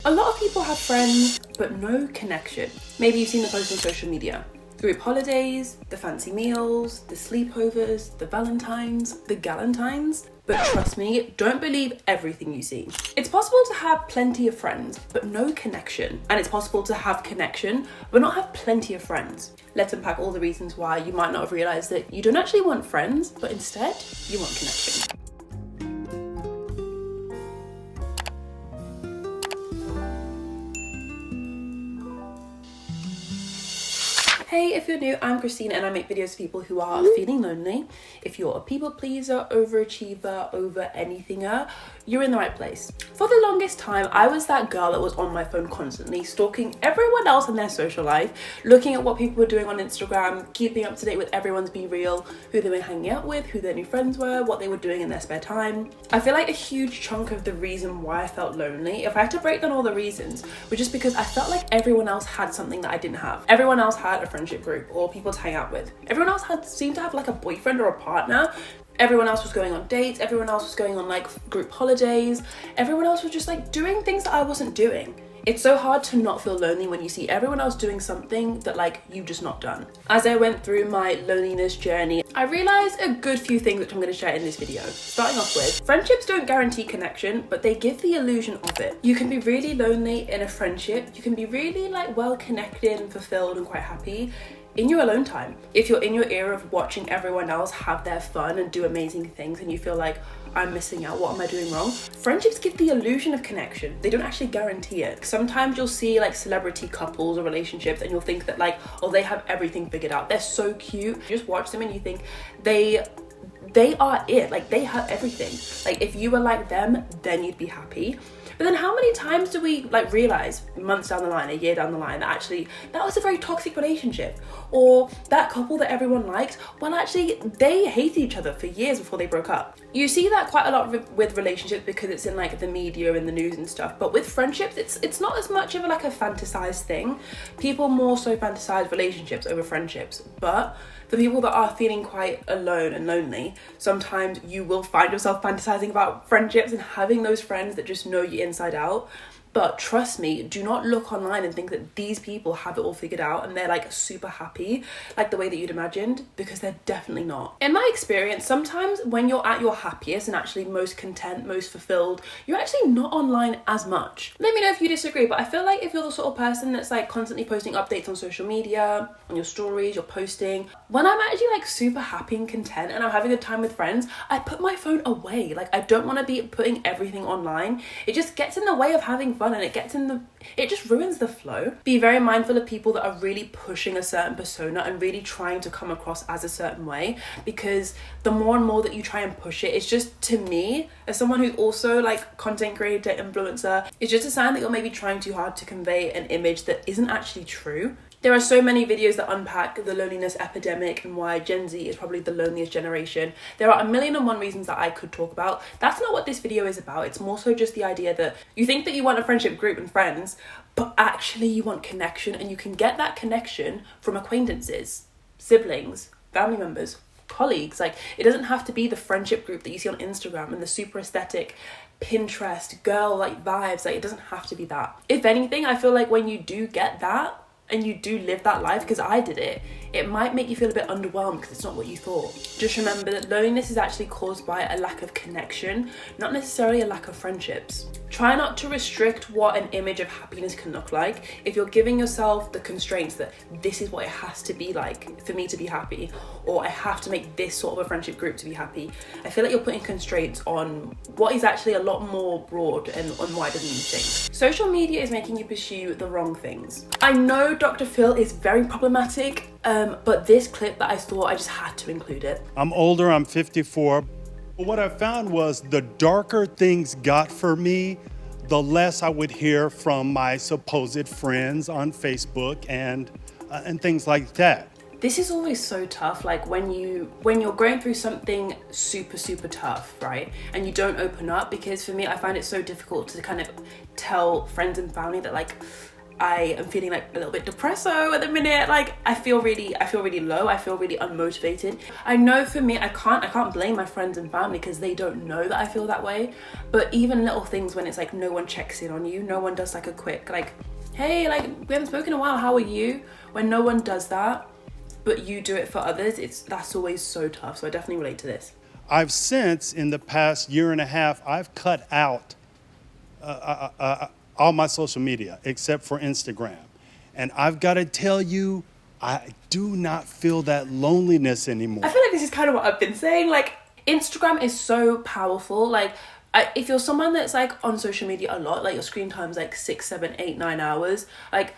A lot of people have friends, but no connection. Maybe you've seen the post on social media. Group holidays, the fancy meals, the sleepovers, the Valentines, the Galentines. But trust me, don't believe everything you see. It's possible to have plenty of friends, but no connection. And it's possible to have connection, but not have plenty of friends. Let's unpack all the reasons why you might not have realized that you don't actually want friends, but instead you want connection. Hey, if you're new, I'm Christina and I make videos for people who are feeling lonely. If you're a people pleaser, overachiever, over anythinger, you're in the right place. For the longest time, I was that girl that was on my phone constantly, stalking everyone else in their social life, looking at what people were doing on Instagram, keeping up to date with everyone's Be Real, who they were hanging out with, who their new friends were, what they were doing in their spare time. I feel like a huge chunk of the reason why I felt lonely, if I had to break down all the reasons, was just because I felt like everyone else had something that I didn't have. Everyone else had a friendship group or people to hang out with. Everyone else seemed to have like a boyfriend or a partner. Everyone else was going on dates. Everyone else was going on like group holidays. Everyone else was just like doing things that I wasn't doing. It's so hard to not feel lonely when you see everyone else doing something that like you've just not done. As I went through my loneliness journey, I realized a good few things which I'm going to share in this video. Starting off with, friendships don't guarantee connection, but they give the illusion of it. You can be really lonely in a friendship. You can be really like well connected and fulfilled and quite happy in your alone time. If you're in your era of watching everyone else have their fun and do amazing things and you feel like, I'm missing out, what am I doing wrong? Friendships give the illusion of connection. They don't actually guarantee it. Sometimes you'll see like celebrity couples or relationships and you'll think that like, oh, they have everything figured out. They're so cute. You just watch them and you think they are it. Like they have everything. Like if you were like them, then you'd be happy. But then how many times do we like realize months down the line, a year down the line, that actually that was a very toxic relationship? Or that couple that everyone liked, well actually they hated each other for years before they broke up. You see that quite a lot with relationships because it's in like the media and the news and stuff. But with friendships, it's not as much of like a fantasized thing. People more so fantasize relationships over friendships. But for people that are feeling quite alone and lonely, sometimes you will find yourself fantasizing about friendships and having those friends that just know you inside out. But trust me, do not look online and think that these people have it all figured out and they're like super happy, like the way that you'd imagined, because they're definitely not. In my experience, sometimes when you're at your happiest and actually most content, most fulfilled, you're actually not online as much. Let me know if you disagree, but I feel like if you're the sort of person that's like constantly posting updates on social media, on your stories, you're posting, when I'm actually like super happy and content and I'm having a time with friends, I put my phone away. Like I don't want to be putting everything online. It just gets in the way of having fun and it just ruins the flow. Be very mindful of people that are really pushing a certain persona and really trying to come across as a certain way, because the more and more that you try and push it, it's just, to me, as someone who's also like content creator, influencer, it's just a sign that you're maybe trying too hard to convey an image that isn't actually true. There are so many videos that unpack the loneliness epidemic and why Gen Z is probably the loneliest generation. There are 1,000,001 reasons that I could talk about. That's not what this video is about. It's more so just the idea that you think that you want a friendship group and friends, but actually you want connection, and you can get that connection from acquaintances, siblings, family members, colleagues. Like it doesn't have to be the friendship group that you see on Instagram and the super aesthetic Pinterest girl like vibes. Like it doesn't have to be that. If anything, I feel like when you do get that, and you do live that life, because I did it, it might make you feel a bit underwhelmed because it's not what you thought. Just remember that loneliness is actually caused by a lack of connection, not necessarily a lack of friendships. Try not to restrict what an image of happiness can look like. If you're giving yourself the constraints that this is what it has to be like for me to be happy, or I have to make this sort of a friendship group to be happy, I feel like you're putting constraints on what is actually a lot more broad and wider than you think. Social media is making you pursue the wrong things. I know Dr. Phil is very problematic, but this clip that I thought I just had to include it. I'm older, I'm 54. But what I found was the darker things got for me, the less I would hear from my supposed friends on Facebook and things like that. This is always so tough, like when you're going through something super tough, right? And you don't open up, because for me, I find it so difficult to kind of tell friends and family that like, I am feeling like a little bit depresso at the minute. Like I feel really low. I feel really unmotivated. I know for me, I can't blame my friends and family because they don't know that I feel that way. But even little things when it's like no one checks in on you, no one does like a quick like, hey, like we haven't spoken in a while, how are you? When no one does that, but you do it for others, that's always so tough. So I definitely relate to this. I've since, in the past year and a half, I've cut out all my social media except for Instagram. And I've got to tell you, I do not feel that loneliness anymore. I feel like this is kind of what I've been saying. Like Instagram is so powerful. Like if you're someone that's like on social media a lot, like your screen time's like 6, 7, 8, 9 hours, like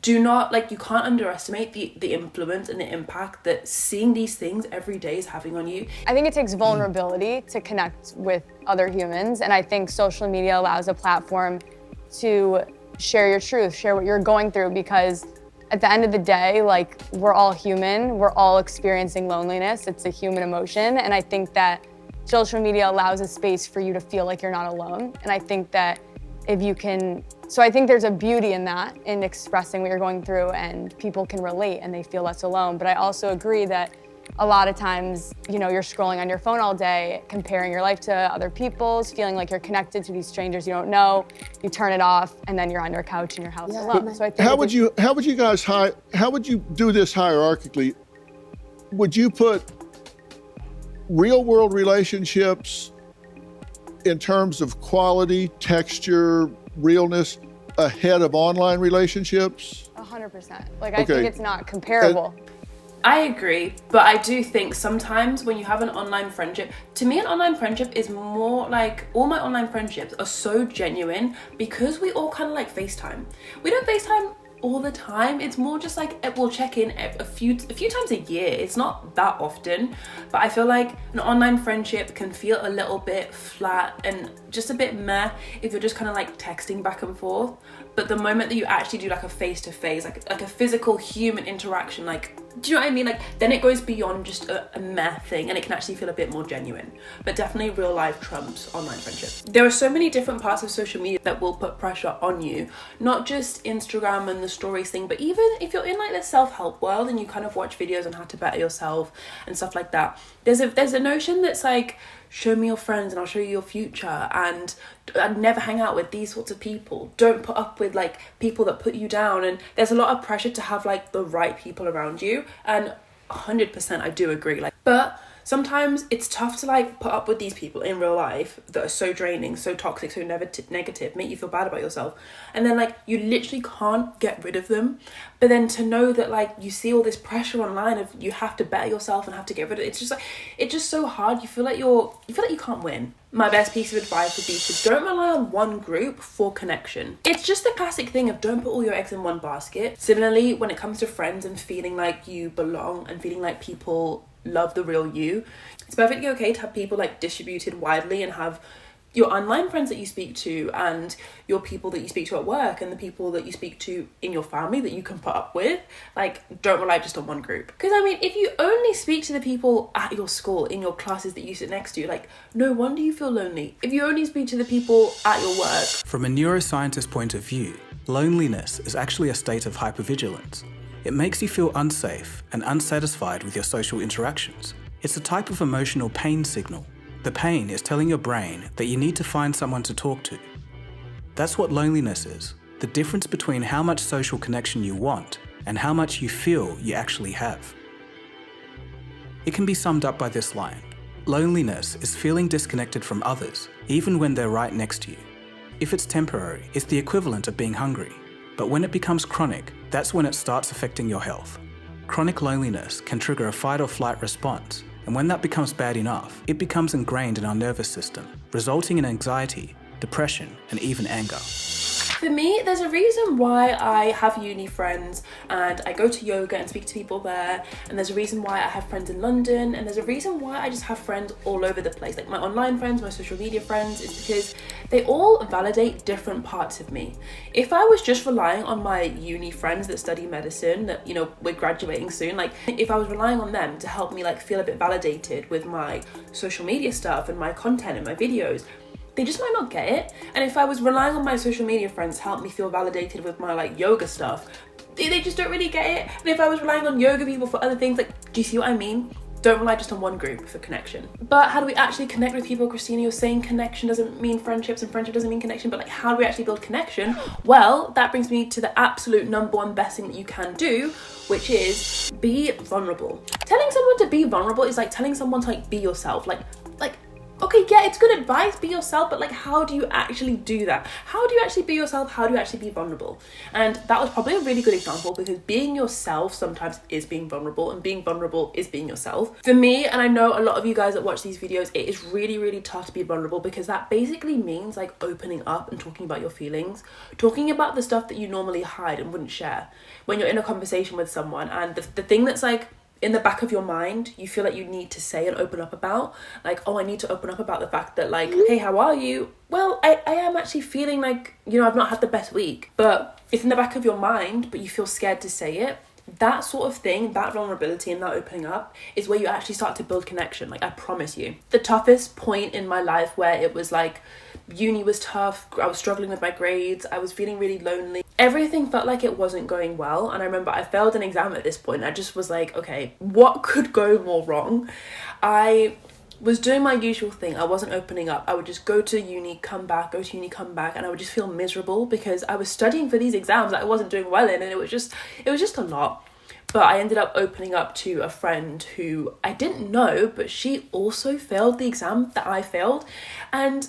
do not, like you can't underestimate the influence and the impact that seeing these things every day is having on you. I think it takes vulnerability to connect with other humans, and I think social media allows a platform to share your truth, share what you're going through, because at the end of the day, like we're all human, we're all experiencing loneliness. It's a human emotion, and I think that social media allows a space for you to feel like you're not alone. And I think that if you can, so I think there's a beauty in that, in expressing what you're going through, and people can relate and they feel less alone. But I also agree that a lot of times, you know, you're scrolling on your phone all day, comparing your life to other people's, feeling like you're connected to these strangers you don't know. You turn it off, and then you're on your couch in your house alone. So I think how would you do this hierarchically? Would you put real world relationships in terms of quality, texture, realness ahead of online relationships? 100%. Like I think it's not comparable. I agree, but I do think sometimes when you have an online friendship, to me an online friendship is more like, all my online friendships are so genuine because we all kind of like FaceTime. We don't FaceTime all the time. It's more just like we'll check in a few times a year. It's not that often, but I feel like an online friendship can feel a little bit flat and just a bit meh if you're just kind of like texting back and forth. But the moment that you actually do like a face-to-face, like a physical human interaction, like, do you know what I mean? Like then it goes beyond just a meh thing and it can actually feel a bit more genuine. But definitely real life trumps online friendships. There are so many different parts of social media that will put pressure on you, not just Instagram and the stories thing, but even if you're in like the self-help world and you kind of watch videos on how to better yourself and stuff like that, there's a notion that's like, show me your friends and I'll show you your future, and I'd never hang out with these sorts of people. Don't put up with like people that put you down. And there's a lot of pressure to have like the right people around you, and 100% I do agree. Like, but sometimes it's tough to like put up with these people in real life that are so draining, so toxic, so negative, make you feel bad about yourself. And then like you literally can't get rid of them. But then to know that like you see all this pressure online of you have to better yourself and have to get rid of it, it's just like, it's just so hard. You feel like you can't win. My best piece of advice would be to don't rely on one group for connection. It's just the classic thing of don't put all your eggs in one basket. Similarly, when it comes to friends and feeling like you belong and feeling like people love the real you, it's perfectly okay to have people like distributed widely and have your online friends that you speak to and your people that you speak to at work and the people that you speak to in your family that you can put up with. Like, don't rely just on one group. Because I mean, if you only speak to the people at your school, in your classes that you sit next to, like, no wonder you feel lonely. If you only speak to the people at your work. From a neuroscientist point of view, loneliness is actually a state of hypervigilance. It makes you feel unsafe and unsatisfied with your social interactions. It's a type of emotional pain signal. The pain is telling your brain that you need to find someone to talk to. That's what loneliness is, the difference between how much social connection you want and how much you feel you actually have. It can be summed up by this line: loneliness is feeling disconnected from others, even when they're right next to you. If it's temporary, it's the equivalent of being hungry. But when it becomes chronic, that's when it starts affecting your health. Chronic loneliness can trigger a fight or flight response, and when that becomes bad enough, it becomes ingrained in our nervous system, resulting in anxiety, depression, and even anger. For me, there's a reason why I have uni friends and I go to yoga and speak to people there, and there's a reason why I have friends in London, and there's a reason why I just have friends all over the place. Like my online friends, my social media friends, is because they all validate different parts of me. If I was just relying on my uni friends that study medicine, that, you know, we're graduating soon, like if I was relying on them to help me like feel a bit validated with my social media stuff and my content and my videos, they just might not get it. And if I was relying on my social media friends to help me feel validated with my like yoga stuff, they just don't really get it. And if I was relying on yoga people for other things, like, do you see what I mean? Don't rely just on one group for connection. But how do we actually connect with people, Christina? You're saying connection doesn't mean friendships and friendship doesn't mean connection, but like, how do we actually build connection? Well, that brings me to the absolute number one best thing that you can do, which is be vulnerable. Telling someone to be vulnerable is like telling someone to like be yourself. Like, okay, yeah, it's good advice, be yourself, but like, how do you actually do that? How do you actually be yourself? How do you actually be vulnerable? And that was probably a really good example, because being yourself sometimes is being vulnerable, and being vulnerable is being yourself. For me, and I know a lot of you guys that watch these videos, it is really, really tough to be vulnerable, because that basically means like opening up and talking about your feelings, talking about the stuff that you normally hide and wouldn't share when you're in a conversation with someone. And the thing that's like in the back of your mind, you feel like you need to say and open up about, like, oh, I need to open up about the fact that like, hey, how are you? Well, I am actually feeling like, you know, I've not had the best week, but it's in the back of your mind, but you feel scared to say it. That sort of thing, that vulnerability and that opening up is where you actually start to build connection. Like, I promise you. The toughest point in my life where it was like, uni was tough, I was struggling with my grades, I was feeling really lonely, everything felt like it wasn't going well. And I remember I failed an exam at this point. I just was like, okay, what could go more wrong? I was doing my usual thing. I wasn't opening up. I would just go to uni, come back, and I would just feel miserable because I was studying for these exams that I wasn't doing well in, and it was just a lot. But I ended up opening up to a friend who I didn't know, but she also failed the exam that I failed. And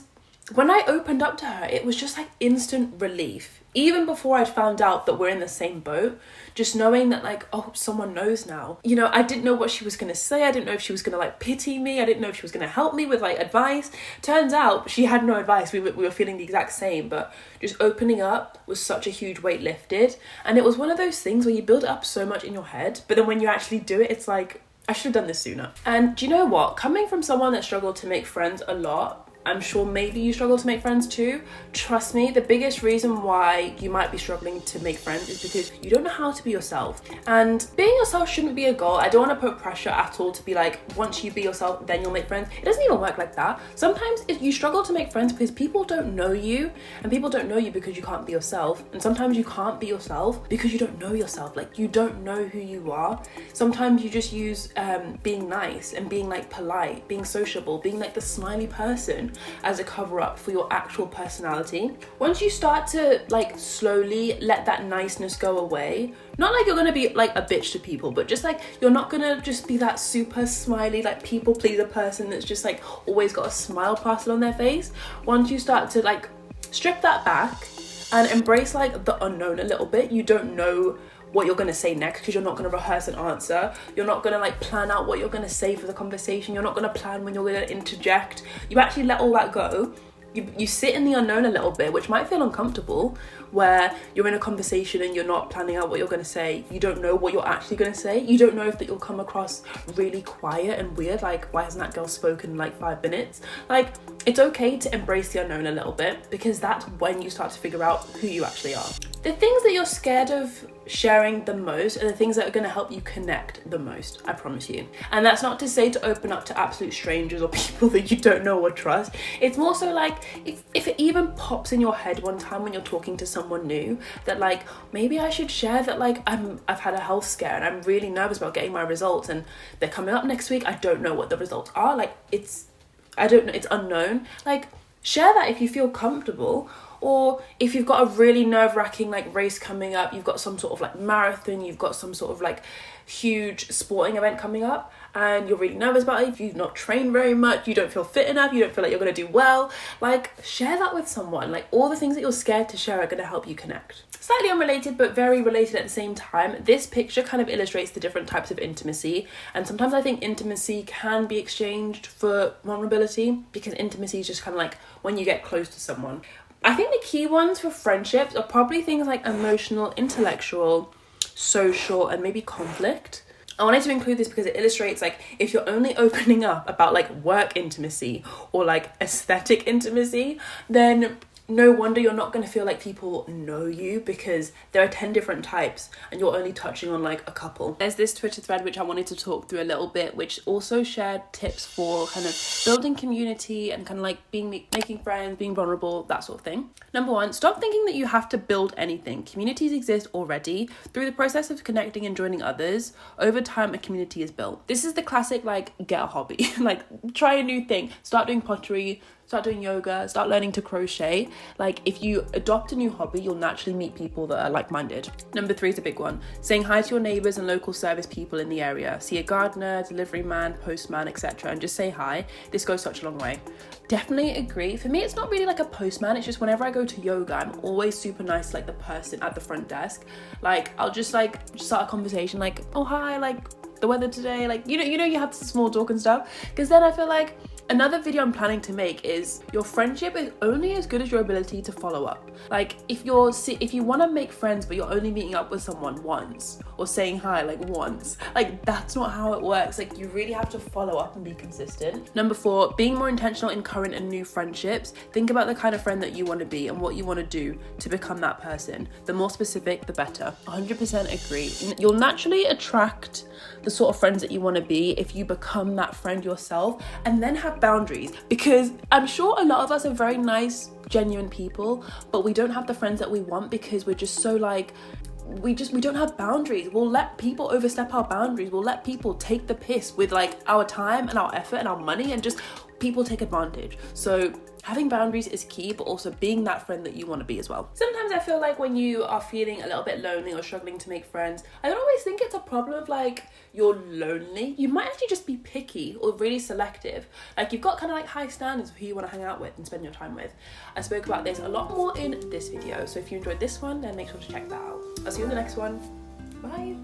when I opened up to her, it was just like instant relief. Even before I'd found out that we're in the same boat, just knowing that like, oh, someone knows now. You know, I didn't know what she was going to say. I didn't know if she was going to like pity me. I didn't know if she was going to help me with like advice. Turns out she had no advice. We were feeling the exact same, but just opening up was such a huge weight lifted. And it was one of those things where you build it up so much in your head, but then when you actually do it, it's like, I should have done this sooner. And do you know what? Coming from someone that struggled to make friends a lot, I'm sure maybe you struggle to make friends too. Trust me, the biggest reason why you might be struggling to make friends is because you don't know how to be yourself. And being yourself shouldn't be a goal. I don't want to put pressure at all to be like, once you be yourself, then you'll make friends. It doesn't even work like that. Sometimes you struggle to make friends because people don't know you, and people don't know you because you can't be yourself. And sometimes you can't be yourself because you don't know yourself. Like, you don't know who you are. Sometimes you just use being nice and being like polite, being sociable, being like the smiley person as a cover up for your actual personality. Once you start to like slowly let that niceness go away, not like you're gonna be like a bitch to people, but just like you're not gonna just be that super smiley like people pleaser person that's just like always got a smile plastered on their face. Once you start to like strip that back and embrace like the unknown a little bit, you don't know what you're going to say next because you're not going to rehearse an answer. You're not going to like plan out what you're going to say for the conversation. You're not going to plan when you're going to interject. You actually let all that go. You sit in the unknown a little bit, which might feel uncomfortable, where you're in a conversation and you're not planning out what you're going to say. You don't know what you're actually going to say. You don't know if that you'll come across really quiet and weird, like, why hasn't that girl spoken in like 5 minutes? Like, it's okay to embrace the unknown a little bit, because that's when you start to figure out who you actually are. The things that you're scared of sharing the most are the things that are going to help you connect the most, I promise you. And that's not to say to open up to absolute strangers or people that you don't know or trust. It's more so like, if it even pops in your head one time when you're talking to someone new, that like, maybe I should share that like I've had a health scare and I'm really nervous about getting my results, and they're coming up next week. I don't know what the results are. Like, I don't know, it's unknown. Like, share that if you feel comfortable. Or if you've got a really nerve-wracking like race coming up, you've got some sort of like marathon, you've got some sort of like huge sporting event coming up and you're really nervous about it, if you've not trained very much, you don't feel fit enough, you don't feel like you're going to do well, like, share that with someone. Like, all the things that you're scared to share are going to help you connect. Slightly unrelated but very related at the same time, this picture kind of illustrates the different types of intimacy, and sometimes I think intimacy can be exchanged for vulnerability, because intimacy is just kind of like when you get close to someone. I think the key ones for friendships are probably things like emotional, intellectual, social, and maybe conflict. I wanted to include this because it illustrates like if you're only opening up about like work intimacy or like aesthetic intimacy, then no wonder you're not going to feel like people know you, because there are 10 different types and you're only touching on like a couple. There's this Twitter thread which I wanted to talk through a little bit, which also shared tips for kind of building community and kind of like making friends, being vulnerable, that sort of thing. Number one, stop thinking that you have to build anything. Communities exist already. Through the process of connecting and joining others, over time a community is built. This is the classic like get a hobby, like try a new thing, start doing pottery, start doing yoga, start learning to crochet. Like if you adopt a new hobby, you'll naturally meet people that are like-minded. Number 3 is a big one. Saying hi to your neighbours and local service people in the area. See a gardener, delivery man, postman, etc. and just say hi. This goes such a long way. Definitely agree. For me, it's not really like a postman. It's just whenever I go to yoga, I'm always super nice to like the person at the front desk. Like I'll just like start a conversation like, oh hi, like the weather today, like you know you have small talk and stuff, because then I feel like another video I'm planning to make is your friendship is only as good as your ability to follow up. Like if you want to make friends but you're only meeting up with someone once or saying hi like once, like that's not how it works. Like you really have to follow up and be consistent. Number 4, being more intentional in current and new friendships. Think about the kind of friend that you want to be and what you want to do to become that person. The more specific, the better. 100% agree. You'll naturally attract the sort of friends that you want to be if you become that friend yourself, and then have boundaries, because I'm sure a lot of us are very nice, genuine people, but we don't have the friends that we want because we're just so like, we don't have boundaries. We'll let people overstep our boundaries. We'll let people take the piss with like our time and our effort and our money, and just people take advantage. So having boundaries is key, but also being that friend that you want to be as well. Sometimes I feel like when you are feeling a little bit lonely or struggling to make friends, I don't always think it's a problem of like you're lonely. You might actually just be picky or really selective. Like you've got kind of like high standards of who you want to hang out with and spend your time with. I spoke about this a lot more in this video, so if you enjoyed this one, then make sure to check that out. I'll see you in the next one. Bye.